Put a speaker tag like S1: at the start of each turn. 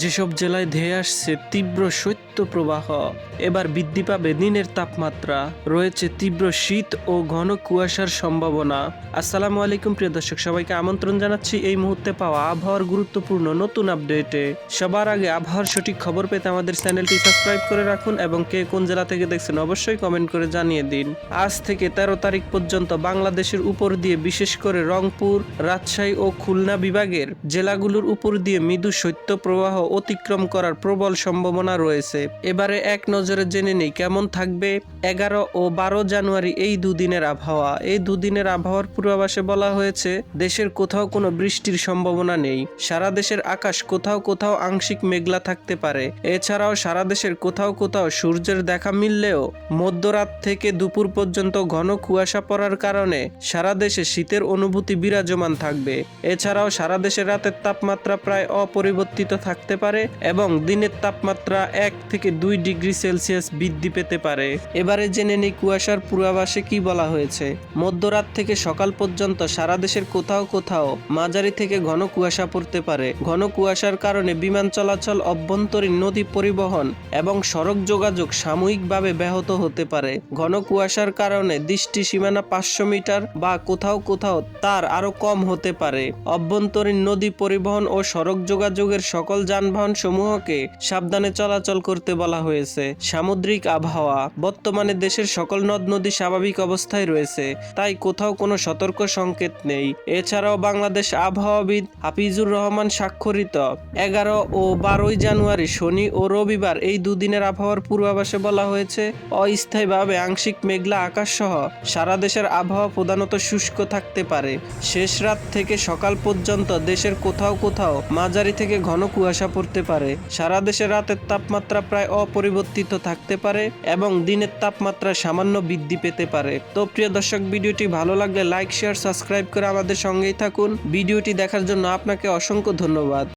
S1: যেসব জেলায় ধেয়ে আসছে তীব্র শৈত্যপ্রবাহ, এবার বৃদ্ধি পাবে দিনের তাপমাত্রা, রয়েছে তীব্র শীত ও ঘন কুয়াশার সম্ভাবনা। আসসালামু আলাইকুম প্রিয় দর্শক, সবাইকে আমন্ত্রণ জানাচ্ছি এই মুহূর্তে পাওয়া আবহাওয়ার গুরুত্বপূর্ণ নতুন আপডেটে। সবার আগে আবহাওয়ার সঠিক খবর পেতে আমাদের চ্যানেলটি সাবস্ক্রাইব করে রাখুন এবং কে কোন জেলা থেকে দেখছেন অবশ্যই কমেন্ট করে জানিয়ে দিন। আজ থেকে 13 তারিখ পর্যন্ত বাংলাদেশের উপর দিয়ে বিশেষ করে রংপুর, রাজশাহী ও খুলনা বিভাগের জেলাগুলোর উপর দিয়ে মৃদু শৈত্যপ্রবাহ অতিক্রম করার প্রবল সম্ভাবনা রয়েছে। এবারে এক নজরে জেনে নেই কেমন থাকবে 11 ও 12 জানুয়ারি এই দুদিনের আবহাওয়া। এই দুদিনের আবহাওয়ার পূর্বাভাসে বলা হয়েছে দেশের কোথাও কোনো বৃষ্টির সম্ভাবনা নেই। সারা দেশের আকাশ কোথাও কোথাও আংশিক মেঘলা থাকতে পারে। এছাড়াও সারা দেশের কোথাও কোথাও সূর্যের দেখা মিললেও মধ্যরাত থেকে দুপুর পর্যন্ত ঘন কুয়াশা পড়ার কারণে সারা দেশে শীতের অনুভূতি বিরাজমান থাকবে। এছাড়াও সারা দেশের রাতের তাপমাত্রা প্রায় অপরিবর্তিত থাকতে পারে এবং দিনের তাপমাত্রা 1 থেকে 2 ডিগ্রি সেলসিয়াস বৃদ্ধি পেতে পারে। এবারে জেনে নিই কুয়াশার পূর্বাভাসে কি বলা হয়েছে। মধ্যরাত থেকে সকাল পর্যন্ত সারা দেশের কোথাও কোথাও মাঝারি থেকে ঘন কুয়াশা পড়তে পারে। ঘন কুয়াশার কারণে বিমান চলাচল, অভ্যন্তরীণ নদী পরিবহন এবং সড়ক যোগাযোগ সাময়িকভাবে ব্যাহত হতে পারে। ঘন কুয়াশার কারণে দৃষ্টি সীমানা 500 মিটার বা কোথাও কোথাও তার আরো কম হতে পারে। অভ্যন্তরীণ নদী পরিবহন ও সড়ক যোগাযোগের সকল যানবাহন সমূহকে সাবধানে চলাচল করতে বলা হয়েছে। সামুদ্রিক আবহাওয়া, বর্তমানে দেশের সকল নদ নদী স্বাভাবিক অবস্থায় রয়েছে, তাই কোথাও কোনো সতর্ক সংকেত নেই। এছাড়াও বাংলাদেশ আবহাওয়াবিদ হাফিজুর রহমান স্বাক্ষরিত 11 ও 12 জানুয়ারি শনি ও রবিবার এই দুদিনের আবহাওয়ার পূর্বাভাসে বলা হয়েছে অস্থায়ীভাবে আংশিক মেঘলা আকাশ সহ সারা দেশের আবহাওয়া প্রধানত শুষ্ক থাকতে পারে। শেষ রাত থেকে সকাল পর্যন্ত দেশের কোথাও কোথাও মাঝারি থেকে ঘন কুয়াশা পড়তে পারে। সারা দেশের রাতের তাপমাত্রা প্রায় অপরিবর্তিত থাকতে পারে এবং দিনের তাপমাত্রা সামান্য বৃদ্ধি পেতে পারে। তো প্রিয় দর্শক, ভিডিওটি ভালো লাগলে লাইক, শেয়ার, সাবস্ক্রাইব করে আমাদের সঙ্গেই থাকুন। ভিডিওটি দেখার জন্য আপনাকে অসংখ্য ধন্যবাদ।